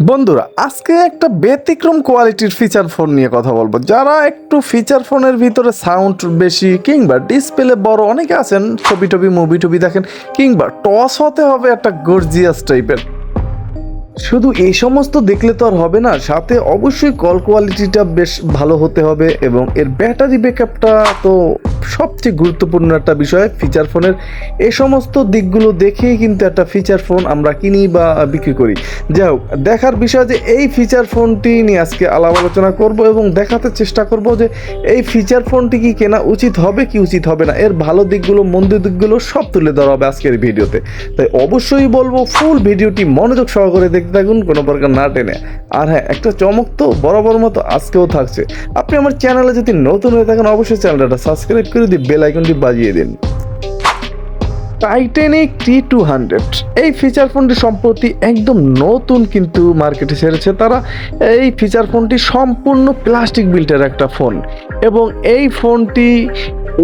বন্ধুরা, আজকে একটা ব্যতিক্রম কোয়ালিটির ফিচার ফোন নিয়ে কথা বলবো। যারা একটু ফিচার ফোনের ভিতরে সাউন্ড বেশি কিংবা ডিসপ্লে বড়, অনেকে আছেন ছবি টবি মুভি টুবি দেখেন, কিংবা টস হতে হবে একটা গর্জিয়াস টাইপের। শুধু এই সমস্ত দেখলে তো আর হবে না, সাথে অবশ্যই কল কোয়ালিটিটা বেশ ভালো হতে হবে এবং এর ব্যাটারি ব্যাকআপটা তো সবচেয়ে গুরুত্বপূর্ণ একটা বিষয় ফিচার ফোনের। এই সমস্ত দিকগুলো দেখেই কিন্তু একটা ফিচার ফোন আমরা কিনি বা বিক্রি করি। যাই হোক, দেখার বিষয় যে এই ফিচার ফোনটি নিয়ে আজকে আলাপ আলোচনা করব এবং দেখাতে চেষ্টা করব যে এই ফিচার ফোনটি কি কেনা উচিত হবে কি উচিত হবে না, এর ভালো দিকগুলো মন্দ দিকগুলো সব তুলে ধরা হবে আজকের ভিডিওতে। তাই অবশ্যই বলবো ফুল ভিডিওটি মনোযোগ সহকারে দেখতে থাকুন, কোনো প্রকার না টেনে। আর হ্যাঁ, একটা চমক তো বরাবর মতো আজকেও থাকছে। আপনি আমার চ্যানেলে যদি নতুন হয়ে থাকেন অবশ্যই চ্যানেলটা সাবস্ক্রাইব করে দিয়ে বেল আইকনটি বাজিয়ে দিন। টাইটানিক T200 এই ফিচার ফোনটি সম্প্রতি একদম নতুন কিন্তু মার্কেটে ছেড়েছে তারা। এই ফিচার ফোনটি সম্পূর্ণ প্লাস্টিক বিল্টের একটা ফোন এবং এই ফোনটি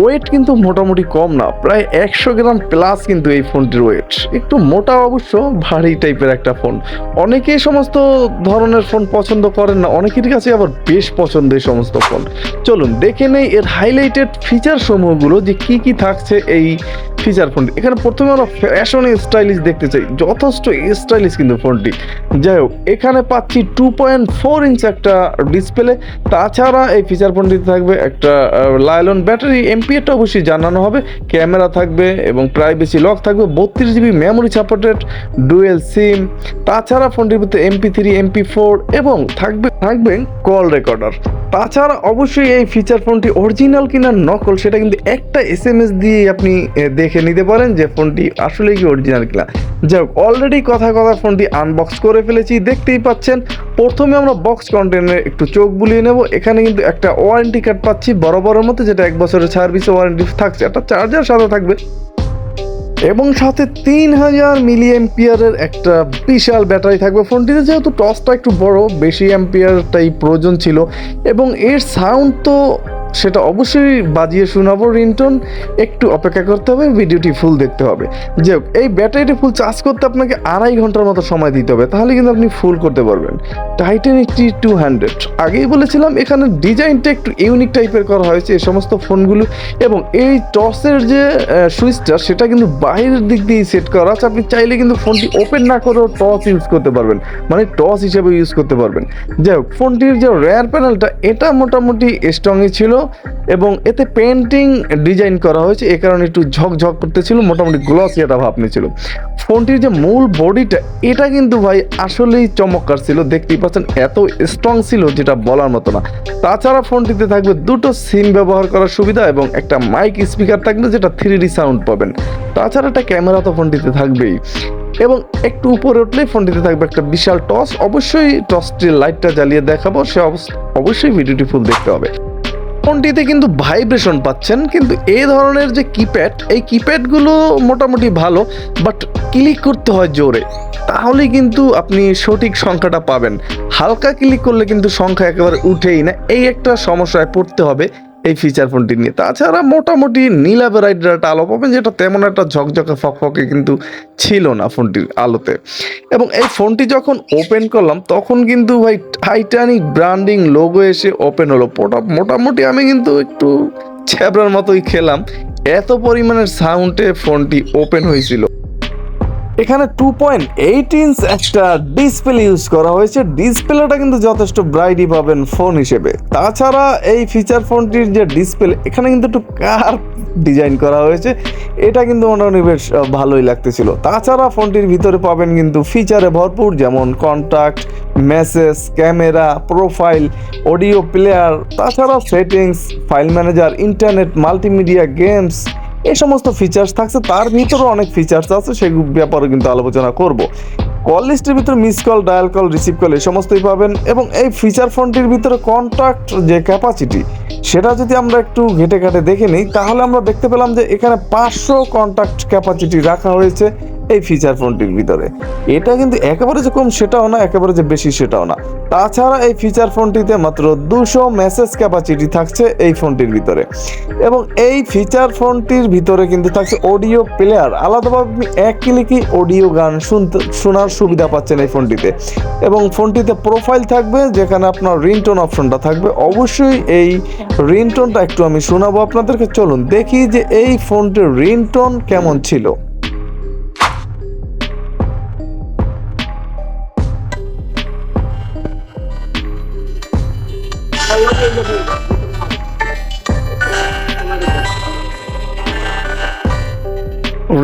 ওয়েট কিন্তু মোটামুটি কম না, প্রায় 100 গ্রাম প্লাস কিন্তু এই ফোনটির ওয়েট। একটু মোটা অবশ্য, ভারী টাইপের একটা ফোন। অনেকেই সমস্ত ধরনের ফোন পছন্দ করেন না, অনেকের কাছে আবার বেশ পছন্দ এই সমস্ত ফোন। চলুন দেখে নেই এর হাইলাইটেড ফিচার সমূহগুলো যে কি কি থাকছে এই ফিচার ফোনটি। এখানে প্রথমে আমরা ফ্যাশন স্টাইলিশ দেখতে চাই, যথেষ্ট স্টাইলিশ কিন্তু ফোনটি। যাই হোক, এখানে পাচ্ছি 2.4 ইঞ্চ একটা ডিসপ্লে। তাছাড়া এই ফিচার ফোনটিতে থাকবে একটা লাইলন ব্যাটারি, এমপিএটা অবশ্যই জানানো হবে, ক্যামেরা থাকবে এবং প্রাইভেসি লক থাকবে, 32 GB মেমোরি সাপোর্টেড, ডুয়েল সিম। তাছাড়া ফোনটির ভিতরে MP3 MP4 এবং থাকবে কল রেকর্ডার। তাছাড়া অবশ্যই এই ফিচার ফোনটি অরিজিনাল কিনা নকল সেটা কিন্তু একটা SMS দিয়ে আপনি দেখে নিতে পারেন যে ফোনটি আসলে কি অরিজিনাল কিনা। যাই হোক, অলরেডি কথা ফোনটি আনবক্স করে ফেলেছি, দেখতেই পাচ্ছেন। প্রথমে আমরা বক্স কন্টেন্টে একটু চোখ বুলিয়ে নেব। এখানে কিন্তু একটা ওয়ারেন্টি কার্ড পাচ্ছি বরাবরের মতো, যেটা 1 বছরের সার্ভিস ওয়ারেন্টি থাকছে। একটা চার্জার সাথে থাকবে এবং সাথে 3000 মিলি অ্যাম্পিয়ারের একটা বিশাল ব্যাটারি থাকবে ফোনটিতে। যেহেতু টসটা একটু বড়, বেশি অ্যাম্পিয়ারটাই প্রয়োজন ছিল এবং এর সাউন্ড তো সেটা অবশ্যই বাজিয়ে শোনাবো রিংটোন। একটু অপেক্ষা করতে হবে, ভিডিওটি ফুল দেখতে হবে। যে এই ব্যাটারিটি ফুল চার্জ করতে আপনাকে 2.5 ঘন্টার মতো সময় দিতে হবে, তাহলে কিন্তু আপনি ফুল করতে পারবেন। টাইটানিক T200 আগেই বলেছিলাম, এখানে ডিজাইনটা একটু ইউনিক টাইপের করা হয়েছে এই সমস্ত ফোনগুলো। এবং এই টসের যে সুইচটা সেটা কিন্তু বাইরের দিক দিয়ে সেট করা আছে। আপনি চাইলে কিন্তু ফোনটি ওপেন না করেও টস ইউজ করতে পারবেন, মানে টস হিসেবে ইউজ করতে পারবেন। যাই হোক, ফোনটির যে রেয়ার প্যানেলটা এটা মোটামুটি স্ট্রংই ছিল এবং এতে পেন্টিং ডিজাইন করা হয়েছে, এ কারণে একটু ঝকঝক করতেছিল, মোটামুটি গ্লসি একটা ভাব নিয়েছিল। ফোনটির যে মূল বডিটা এটা কিন্তু ভাই আসলেই চমৎকার ছিল, দেখতেই পাচ্ছেন এত স্ট্রং ছিল যেটা বলার মতো না। তাছাড়া ফোনটিতে থাকবে দুটো সিম ব্যবহার করার সুবিধা এবং একটা মাইক স্পিকার থাকবে যেটা 3D সাউন্ড পাবেন। তাছাড়া একটা ক্যামেরা তো ফোনটিতে থাকবেই এবং একটু উপরে উঠলেই ফোনটিতে থাকবে একটা বিশাল টস। অবশ্যই টসটির লাইটটা জ্বালিয়ে দেখাবো, সে অবশ্যই ভিডিওটি ফুল দেখতে হবে। ফোনটিতে কিন্তু ভাইব্রেশন পাচ্ছেন, কিন্তু এই ধরনের যে কিপ্যাড, এই কিপ্যাডগুলো মোটামুটি ভালো, বাট ক্লিক করতে হয় জোরে, তাহলেই কিন্তু আপনি সঠিক সংখ্যাটা পাবেন। হালকা ক্লিক করলে কিন্তু সংখ্যা একেবারে উঠেই না, এই একটা সমস্যায় পড়তে হবে এই ফিচার ফোনটি নিয়ে। তাছাড়া মোটামুটি নীলা ভ্যারাইটির একটা আলো পাবেন, যেটা তেমন একটা ঝকঝকে ফকফকে কিন্তু ছিল না ফোনটির আলোতে। এবং এই ফোনটি যখন ওপেন করলাম তখন কিন্তু ভাই টাইটানিক ব্র্যান্ডিং লোগো এসে ওপেন হলো। মোটামুটি আমি কিন্তু একটু ছ্যাবরার মতোই খেলাম, এত পরিমাণের সাউন্ডে ফোনটি ওপেন হয়েছিল। এখানে 2.8 ইঞ্চ একটা ডিসপ্লে ইউজ করা হয়েছে, ডিসপ্লেটা কিন্তু যথেষ্ট ব্রাইটই পাবেন ফোন হিসেবে। তাছাড়া এই ফিচার ফোনটির যে ডিসপ্লে এখানে কিন্তু একটু কার্ভ ডিজাইন করা হয়েছে, এটা কিন্তু মোটামুটি বেশ ভালোই লাগতেছিল। তাছাড়া ফোনটির ভিতরে পাবেন কিন্তু ফিচারে ভরপুর, যেমন contact, message, camera, profile, audio player, তাছাড়া settings, file manager, internet, multimedia, games, এই সমস্ত ফিচার্স থাকছে। তার ভিতরেও অনেক ফিচার্স আছে, সেই ব্যাপারে কিন্তু আলোচনা করব। কল লিস্টের ভিতরে miss call, dial call, receive call এই সমস্তই পাবেন। এবং এই ফিচার ফোনটির ভিতরে কন্ট্যাক্ট যে ক্যাপাসিটি সেটা যদি আমরা একটু ঘেটে দেখে নিই, তাহলে আমরা দেখতে পেলাম যে এখানে 500 কন্ট্যাক্ট ক্যাপাসিটি রাখা হয়েছে এই ফিচার ফোনটির ভিতরে। এটা কিন্তু একেবারে যে কম সেটাও না, একেবারে যে বেশি সেটাও না। তাছাড়া এই ফিচার ফোনটিতে মাত্র 200 মেসেজ ক্যাপাসিটি থাকছে এই ফোনটির ভিতরে। এবং এই ফিচার ফোনটির ভিতরে কিন্তু থাকছে অডিও প্লেয়ার, আলাদাভাবে আপনি এক ক্লিকে অডিও গান শোনার সুবিধা পাচ্ছেন এই ফোনটিতে। এবং ফোনটিতে প্রোফাইল থাকবে যেখানে আপনার রিংটোন অপশনটা থাকবে। অবশ্যই এই রিংটোনটা একটু আমি শোনাবো আপনাদেরকে, চলুন দেখি যে এই ফোনটির রিংটোন কেমন ছিল।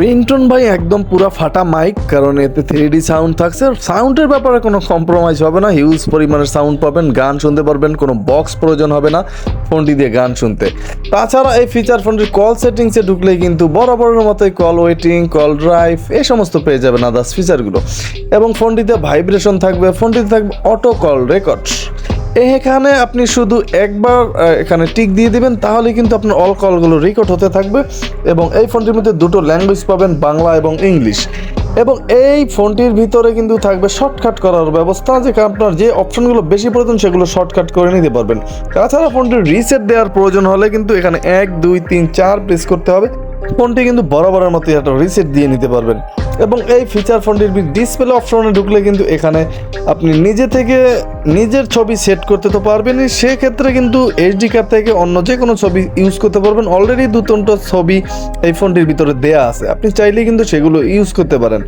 রিংটোন ভাই একদম পুরা ফাটা মাইক, কারণ এতে 3D সাউন্ড থাকছে। সাউন্ডের ব্যাপারে কোনো কম্প্রোমাইজ হবে না, হিউজ পরিমাণের সাউন্ড পাবেন, গান শুনতে পারবেন, কোনো বক্স প্রয়োজন হবে না ফোনটি দিয়ে গান শুনতে। তাছাড়া এই ফিচার ফোনটির কল সেটিংসে ঢুকলেই কিন্তু বরাবরের মতোই কল ওয়েটিং, কল ড্রাইভ এই সমস্ত পেয়ে যাবেন আদার্স ফিচারগুলো। এবং ফোনটিতে ভাইব্রেশন থাকবে, ফোনটিতে থাকবে অটো কল রেকর্ড। এখানে আপনি শুধু একবার এখানে টিক দিয়ে দিবেন, তাহলে কিন্তু আপনার অল কলগুলো রেকর্ড হতে থাকবে। এবং এই ফোনটির মধ্যে দুটো ল্যাঙ্গুয়েজ পাবেন, বাংলা এবং ইংলিশ। এবং এই ফোনটির ভিতরে কিন্তু থাকবে শর্টকাট করার ব্যবস্থা, যেখানে আপনার যে অপশনগুলো বেশি প্রয়োজন সেগুলো শর্টকাট করে নিতে পারবেন। তাছাড়া ফোনটির রিসেট দেওয়ার প্রয়োজন হলে কিন্তু এখানে 1 2 3 4 প্রেস করতে হবে, ফোনটি কিন্তু বরাবরের মতো একটা রিসেট দিয়ে নিতে পারবেন। এবং এই ফিচার ফোনটির ডিসপ্লে অপশনে ঢুকলে কিন্তু এখানে আপনি নিজে থেকে নিজের ছবি সেট করতে তো পারবেনই, সেক্ষেত্রে কিন্তু এইচডি কার্ড থেকে অন্য যে কোনো ছবি ইউজ করতে পারবেন। অলরেডি 2-3টা ছবি এই ফোনটির ভিতরে দেয়া আছে, আপনি চাইলেই কিন্তু সেগুলো ইউজ করতে পারেন।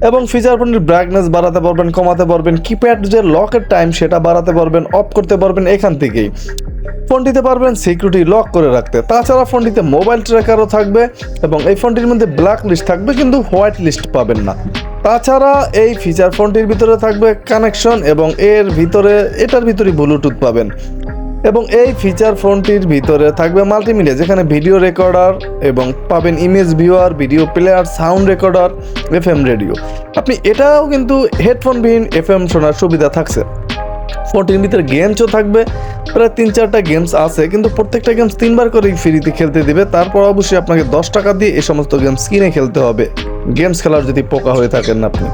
এবং ফিচার ফোনটির ব্রাইটনেস বাড়াতে পারবেন, কমাতে পারবেন, কিপ্যাড যে লকের টাইম সেটা বাড়াতে পারবেন, অফ করতে পারবেন এখান থেকেই। ফোনটিতে পারবেন সিকিউরিটি লক করে রাখতে। তাছাড়া ফোনটিতে মোবাইল ট্র্যাকারও থাকবে এবং এই ফোনটির মধ্যে ব্ল্যাক লিস্ট থাকবে কিন্তু হোয়াইট লিস্ট পাবেন না। তাছাড়া এই ফিচার ফোনটির ভিতরে থাকবে কানেকশন এবং এটার ভিতরে ব্লুটুথ পাবেন। এবং এই ফিচার ফোনটির ভিতরে থাকবে মাল্টিমিডিয়া, যেখানে ভিডিও রেকর্ডার এবং পাবেন image viewer, video player, sound recorder, FM radio. আপনি এটাও কিন্তু হেডফোনবিহীন এফএম শোনার সুবিধা থাকছে। ফোনটির ভিতরে গেমসও থাকবে, প্রায় 3-4টা গেমস আছে, কিন্তু প্রত্যেকটা গেমস 3বার করেই ফ্রিতে খেলতে দিবে। তারপর অবশ্যই আপনাকে 10 টাকা দিয়ে এই সমস্ত গেমস কিনে খেলতে হবে, গেমস খেলার যদি পোকা হয়ে থাকেন আপনি।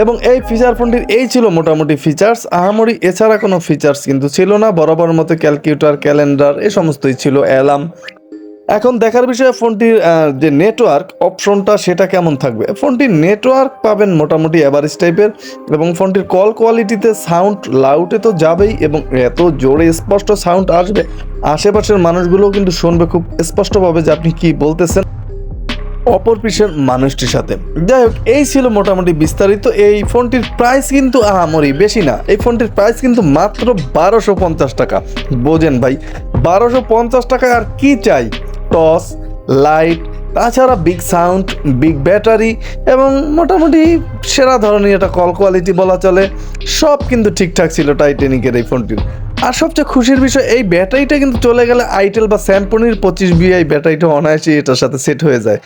এবং এই ফিচার ফোনটির এই ছিল মোটামুটি ফিচার্স, আহামরি এছাড়া কোনো ফিচার্স কিন্তু ছিল না। বরাবর মতো ক্যালকুলেটর, ক্যালেন্ডার এই সমস্তই ছিল, অ্যালার্ম। এখন দেখার বিষয় ফোনটির যে নেটওয়ার্ক অপশনটা সেটা কেমন থাকবে। ফোনটির নেটওয়ার্ক পাবেন মোটামুটি অ্যাভারেজ টাইপের। এবং ফোনটির কল কোয়ালিটিতে সাউন্ড লাউডে তো যাবেই, এবং এত জোরে স্পষ্ট সাউন্ড আসবে, আশেপাশের মানুষগুলোও কিন্তু শুনবে খুব স্পষ্টভাবে যে আপনি কি বলতেছেন অপর পিছের মানুষটির সাথে। যাই হোক, এই ছিল মোটামুটি বিস্তারিত। এই ফোনটির প্রাইস কিন্তু আহামরি বেশি না, এই ফোনটির প্রাইস কিন্তু মাত্র 1250 টাকা। বোঝেন ভাই, 1250 টাকায় আর কি চাই? টস, লাইট, তাছাড়া বিগ সাউন্ড, বিগ ব্যাটারি এবং মোটামুটি সেরা ধরনের একটা কল কোয়ালিটি বলা চলে, সব কিন্তু ঠিকঠাক ছিল টাইটানিকের এই ফোনটির। আর সবচেয়ে খুশির বিষয়, এই ব্যাটারিটা কিন্তু চলে গেলে আইটেল বা স্যামসংয়ের 25 VI ব্যাটারিটা অনায়াসে এটার সাথে সেট হয়ে যায়।